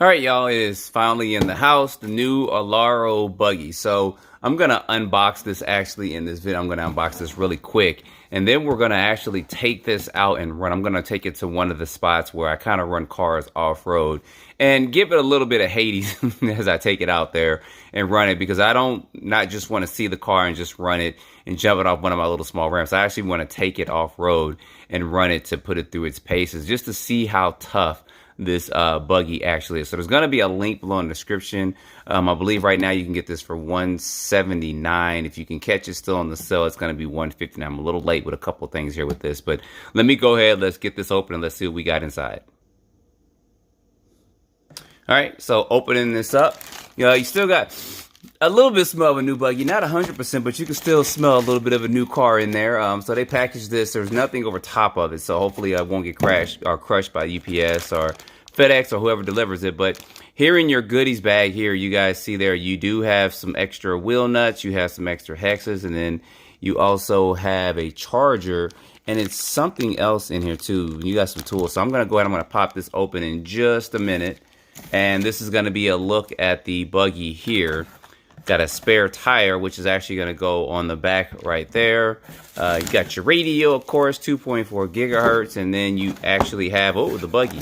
All right, y'all, it is finally in the house, the new Rlaarlo buggy. So I'm going to unbox this actually in this video. I'm going to unbox this really quick. And then we're going to actually take this out and run. I'm going to take it to one of the spots where I kind of run cars off-road and give it a little bit of Hades as I take it out there and run it, because I don't not just want to see the car and just run it and jump it off one of my little small ramps. I actually want to take it off-road and run it to put it through its paces just to see how tough this buggy actually is. So there's going to be a link below in the description. I believe right now you can get this for $179. If you can catch it still on the sale, it's going to be $159. I'm a little late with a couple things here with this, but let me go ahead. Let's get this open and let's see what we got inside. All right, so opening this up, you still got a little bit of smell of a new buggy, not 100%, but you can still smell a little bit of a new car in there. So they packaged this. There's nothing over top of it, so hopefully I won't get crashed or crushed by UPS or FedEx or whoever delivers it. But here in your goodies bag here, you guys see there, you do have some extra wheel nuts, you have some extra hexes, and then you also have a charger, and it's something else in here too. You got some tools. So I'm going to go ahead, I'm going to pop this open in just a minute, and this is going to be a look at the buggy here. Got a spare tire, which is actually going to go on the back right there. You got your radio, of course, 2.4 gigahertz, and then you actually have, the buggy.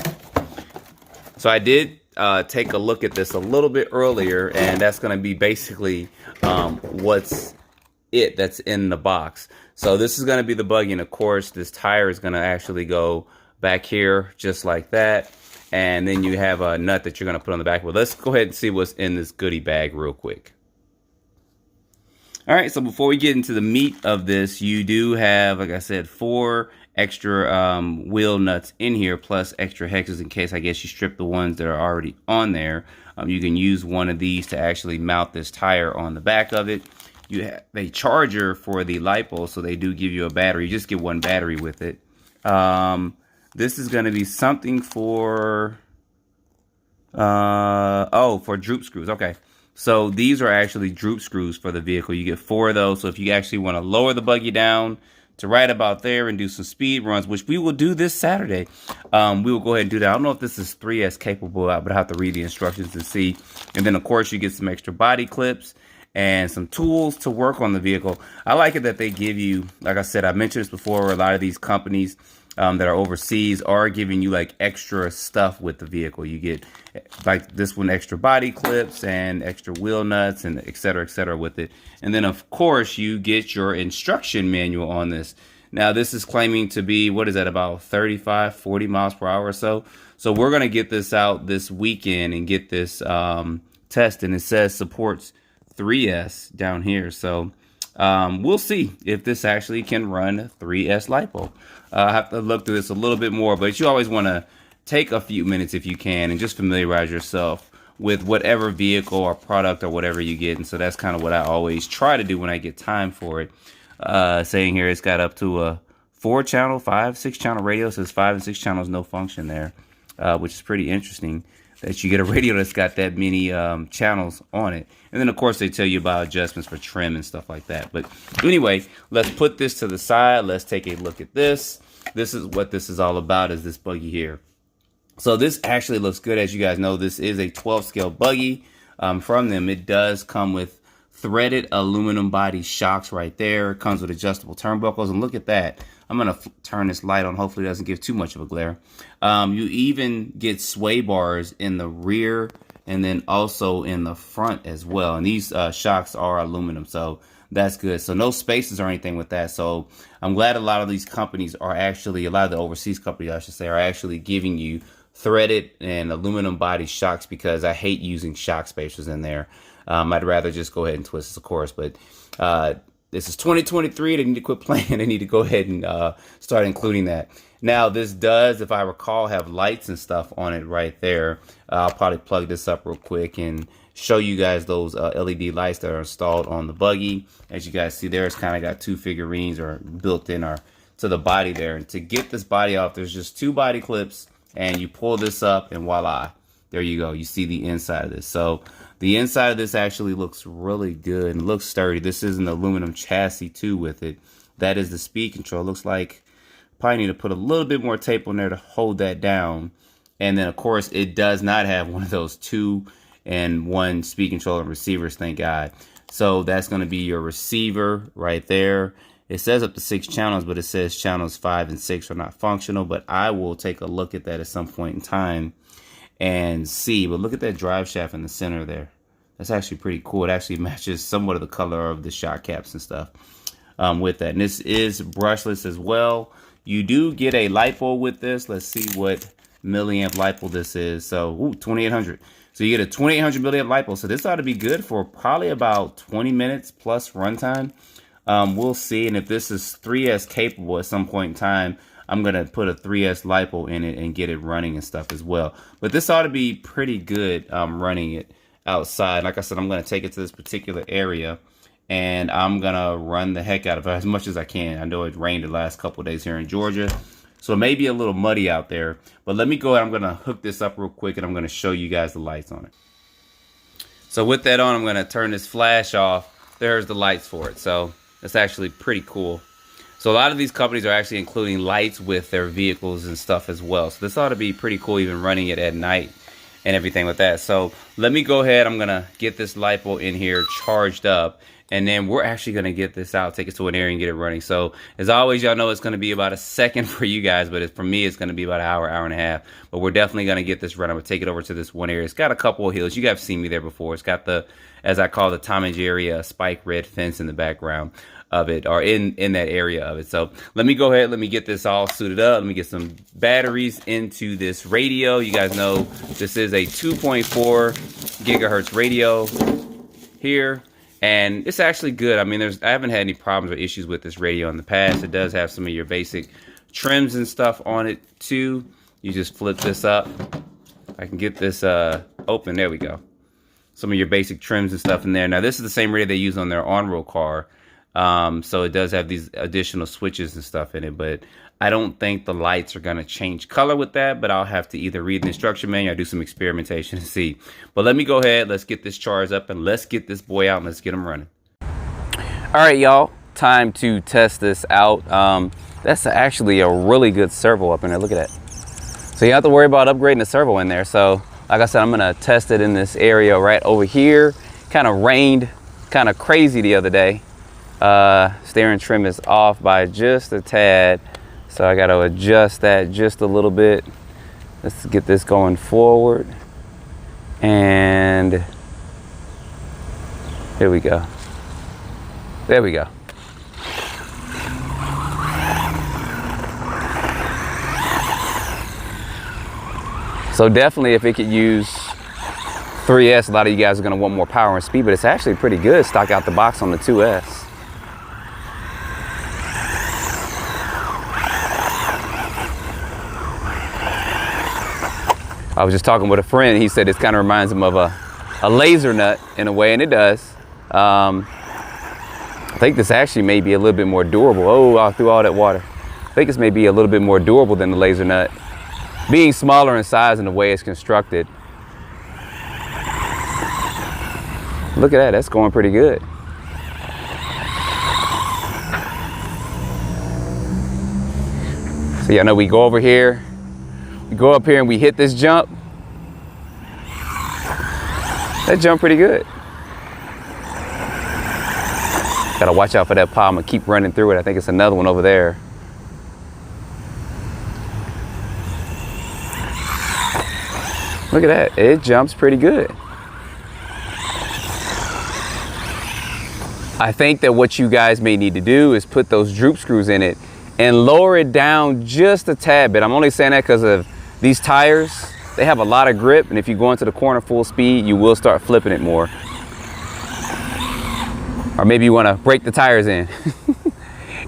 So I did take a look at this a little bit earlier, and that's going to be basically that's in the box. So this is going to be the buggy, and of course, this tire is going to actually go back here just like that. And then you have a nut that you're going to put on the back. Well, let's go ahead and see what's in this goodie bag real quick. All right, so before we get into the meat of this, you do have, like I said, 4 extra wheel nuts in here, plus extra hexes in case, I guess, you strip the ones that are already on there. You can use one of these to actually mount this tire on the back of it. You have a charger for the lipos, so they do give you a battery. You just get one battery with it. This is going to be something for, for droop screws. Okay. So these are actually droop screws for the vehicle. You get 4 of those. So if you actually want to lower the buggy down to right about there and do some speed runs, which we will do this Saturday, we will go ahead and do that. I don't know if this is 3S capable, but I have to read the instructions to see. And then, of course, you get some extra body clips and some tools to work on the vehicle. I like it that they give you, like I said, I mentioned this before, a lot of these companies that are overseas are giving you like extra stuff with the vehicle. You get like this one, extra body clips and extra wheel nuts and et cetera with it. And then of course you get your instruction manual on this. Now this is claiming to be, what is that, about 35, 40 miles per hour or so. So we're going to get this out this weekend and get this test, and it says supports 3S down here. So we'll see if this actually can run 3S lipo. I have to look through this a little bit more, but you always want to take a few minutes if you can and just familiarize yourself with whatever vehicle or product or whatever you get. And so that's kind of what I always try to do when I get time for it. Saying here it's got up to a 4-channel, 6-channel radio. So it's 5 and 6 channels, no function there, which is pretty interesting that you get a radio that's got that many channels on it. And then, of course, they tell you about adjustments for trim and stuff like that. But anyway, let's put this to the side. Let's take a look at this. This is what this is all about, is this buggy here. So this actually looks good. As you guys know, this is a 12-scale buggy from them. It does come with threaded aluminum body shocks right there. It comes with adjustable turnbuckles. And look at that. I'm going to turn this light on. Hopefully it doesn't give too much of a glare. You even get sway bars in the rear and then also in the front as well. And these shocks are aluminum, so that's good. So no spaces or anything with that. So I'm glad a lot of these companies are actually, a lot of the overseas companies, I should say, are actually giving you threaded and aluminum body shocks, because I hate using shock spacers in there. I'd rather just go ahead and twist this, of course, but this is 2023. They need to quit playing. They need to go ahead and start including that. Now, this does, if I recall, have lights and stuff on it right there. I'll probably plug this up real quick and show you guys those LED lights that are installed on the buggy. As you guys see there, it's kind of got 2 figurines or built in or to the body there. And to get this body off, there's just 2 body clips, and you pull this up and voila, there you go. You see the inside of this. So the inside of this actually looks really good and looks sturdy. This is an aluminum chassis too with it. That is the speed control. Looks like probably need to put a little bit more tape on there to hold that down. And then of course it does not have one of those 2-in-1 speed controller and receivers, thank God. So that's going to be your receiver right there. It says up to 6 channels, but it says channels 5 and 6 are not functional. But I will take a look at that at some point in time and see. But look at that drive shaft in the center there. That's actually pretty cool. It actually matches somewhat of the color of the shock caps and stuff with that. And this is brushless as well. You do get a LiPo with this. Let's see what milliamp LiPo this is. So 2800. So you get a 2800 milliamp LiPo. So this ought to be good for probably about 20 minutes plus runtime. We'll see. And if this is 3S capable at some point in time, I'm going to put a 3S LiPo in it and get it running and stuff as well. But this ought to be pretty good running it outside. Like I said, I'm going to take it to this particular area and I'm going to run the heck out of it as much as I can. I know it rained the last couple of days here in Georgia, so it may be a little muddy out there. But let me go ahead. I'm going to hook this up real quick and I'm going to show you guys the lights on it. So with that on, I'm going to turn this flash off. There's the lights for it. So that's actually pretty cool. So a lot of these companies are actually including lights with their vehicles and stuff as well. So this ought to be pretty cool, even running it at night and everything with that. So let me go ahead. I'm going to get this LiPo in here charged up. And then we're actually going to get this out, take it to an area and get it running. So as always, y'all know it's going to be about a second for you guys. But for me, it's going to be about an hour, hour and a half. But we're definitely going to get this running. I'm going to take it over to this one area. It's got a couple of hills. You guys have seen me there before. It's got the, as I call the Tom and Jerry spike red fence in the background of it, or in that area of it. So let me go ahead, let me get this all suited up. Let me get some batteries into this radio. You guys know this is a 2.4 gigahertz radio here, and it's actually good. I mean, I haven't had any problems or issues with this radio in the past. It does have some of your basic trims and stuff on it too. You just flip this up. I can get this open. There we go. Some of your basic trims and stuff in there. Now this is the same radio they use on their on-road car. So it does have these additional switches and stuff in it, but I don't think the lights are going to change color with that, but I'll have to either read the instruction manual or do some experimentation and see. But let me go ahead. Let's get this charged up and let's get this boy out and let's get him running. All right, y'all, time to test this out. That's actually a really good servo up in there. Look at that. So you don't have to worry about upgrading the servo in there. So like I said, I'm going to test it in this area right over here. Kind of rained kind of crazy the other day. Steering trim is off by just a tad, so I got to adjust that just a little bit. Let's get this going forward, and here we go. There we go. So definitely, if it could use 3S, a lot of you guys are going to want more power and speed, but it's actually pretty good stock out the box on the 2S. I was just talking with a friend. He said it kind of reminds him of a laser nut in a way, and it does. I think this actually may be a little bit more durable. Oh, I threw all that water. I think this may be a little bit more durable than the laser nut, being smaller in size and the way it's constructed. Look at that, that's going pretty good. So yeah, I know we go over here. We go up here and we hit this jump. That jumped pretty good. Gotta watch out for that pile. I'm gonna keep running through it. I think it's another one over there. Look at that, it jumps pretty good. I think that what you guys may need to do is put those droop screws in it and lower it down just a tad bit. I'm only saying that because of these tires. They have a lot of grip, and if you go into the corner full speed, you will start flipping it more. Or maybe you want to break the tires in.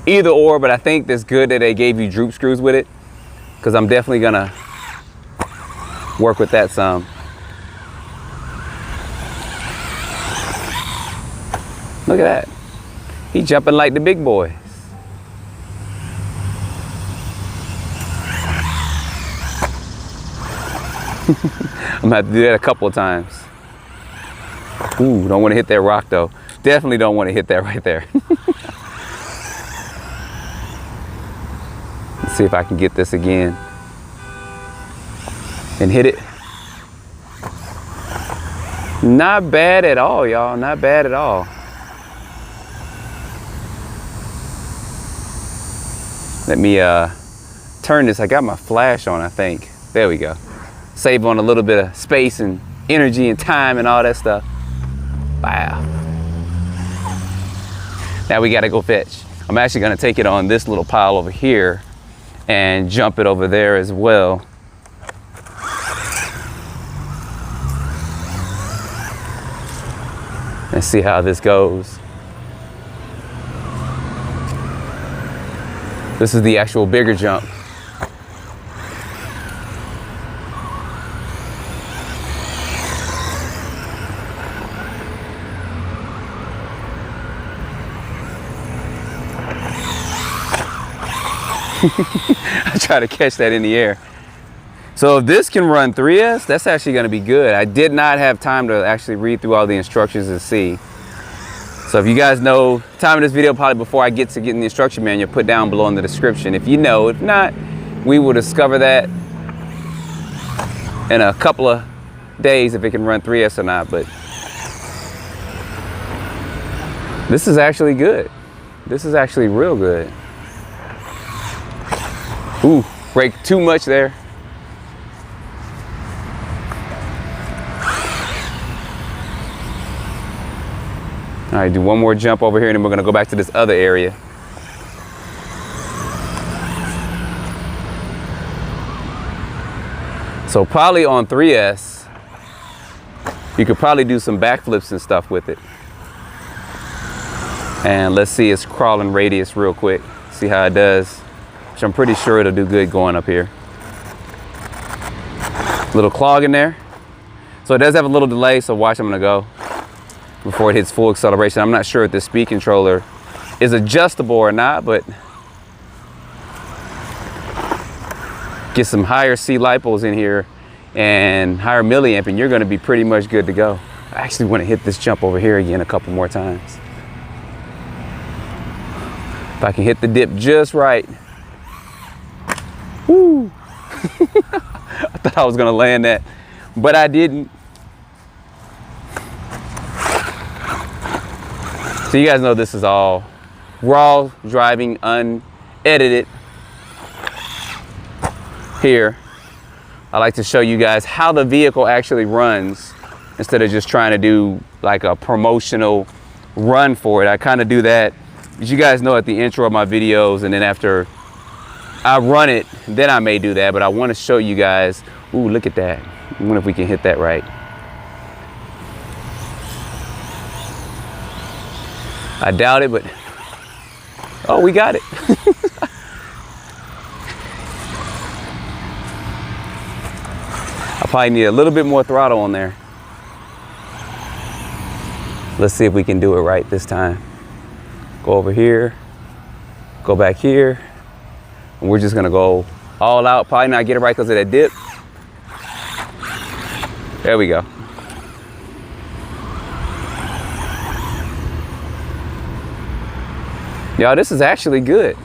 Either or, but I think that's good that they gave you droop screws with it, because I'm definitely gonna work with that some. Look at that. He jumping like the big boys. I'm gonna have to do that a couple of times. Ooh, don't want to hit that rock though. Definitely don't want to hit that right there. Let's see if I can get this again. and hit it. Not bad at all, y'all. Not bad at all. Let me turn this. I got my flash on, I think. There we go. Save on a little bit of space and energy and time and all that stuff. Wow. Now we gotta go fetch. I'm actually gonna take it on this little pile over here and jump it over there as well. And see how this goes. This is the actual bigger jump. I try to catch that in the air. So if this can run 3S, that's actually going to be good. I did not have time to actually read through all the instructions and see. So if you guys know, time of this video probably before I get to getting the instruction manual, put down below in the description. If you know, if not, we will discover that in a couple of days if it can run 3S or not. But this is actually good. This is actually real good. Ooh, brake too much there. All right, do one more jump over here and then we're gonna go back to this other area. So probably on 3S, you could probably do some backflips and stuff with it. And let's see its crawling radius real quick. See how it does. Which I'm pretty sure it'll do good going up here. Little clog in there. So it does have a little delay, so watch, I'm gonna go before it hits full acceleration. I'm not sure if the speed controller is adjustable or not, but get some higher C lipos in here and higher milliamp and you're gonna be pretty much good to go. I actually wanna hit this jump over here again a couple more times. If I can hit the dip just right. Woo! I thought I was gonna land that, but I didn't. So you guys know this is all raw driving, unedited. Here, I like to show you guys how the vehicle actually runs instead of just trying to do like a promotional run for it. I kind of do that, as you guys know, at the intro of my videos, and then after I run it, then I may do that, but I want to show you guys. Ooh, look at that. I wonder if we can hit that right. I doubt it, but oh, we got it. I probably need a little bit more throttle on there. Let's see if we can do it right this time. Go over here, go back here, and we're just gonna go all out. Probably not get it right because of that dip. There we go. Y'all, this is actually good.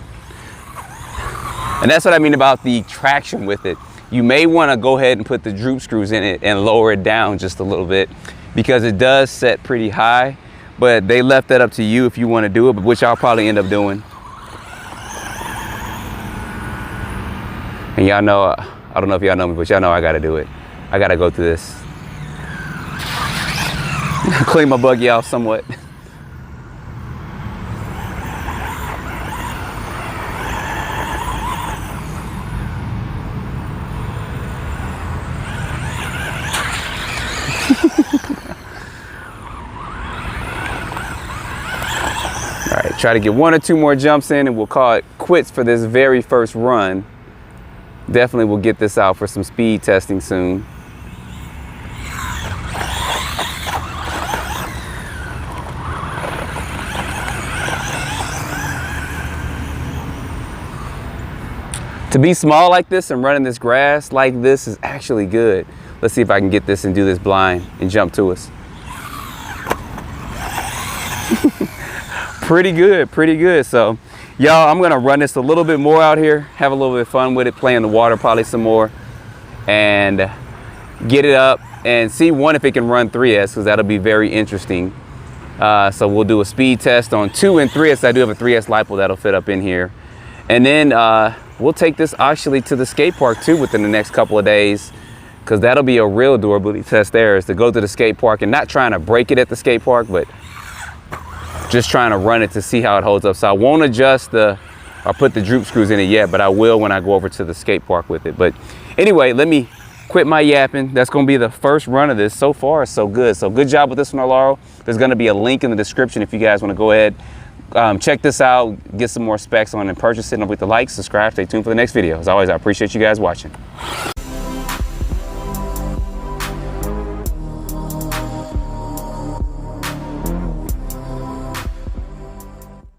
And that's what I mean about the traction with it. You may want to go ahead and put the droop screws in it and lower it down just a little bit, because it does set pretty high, but they left that up to you if you want to do it, which I'll probably end up doing. And y'all know, I don't know if y'all know me, but y'all know I got to do it. I got to go through this. Clean my buggy off somewhat. All right, try to get 1 or 2 more jumps in and we'll call it quits for this very first run. Definitely we'll get this out for some speed testing soon. To be small like this and running this grass like this is actually good. Let's see if I can get this and do this blind and jump to us. Pretty good, pretty good. So y'all, I'm gonna run this a little bit more out here, have a little bit of fun with it, play in the water probably some more, and get it up and see one if it can run 3S, because that'll be very interesting. So we'll do a speed test on 2 and 3S. I do have a 3S lipo that'll fit up in here. And then we'll take this actually to the skate park too within the next couple of days, because that'll be a real durability test there, is to go to the skate park and not trying to break it at the skate park, but just trying to run it to see how it holds up. So I won't adjust or put the droop screws in it yet, but I will when I go over to the skate park with it. But anyway, let me quit my yapping. That's going to be the first run of this. So far, so good. So good job with this one, Rlaarlo. There's going to be a link in the description if you guys want to go ahead, check this out, get some more specs on it and purchase it. And don't forget to like, subscribe, stay tuned for the next video. As always, I appreciate you guys watching.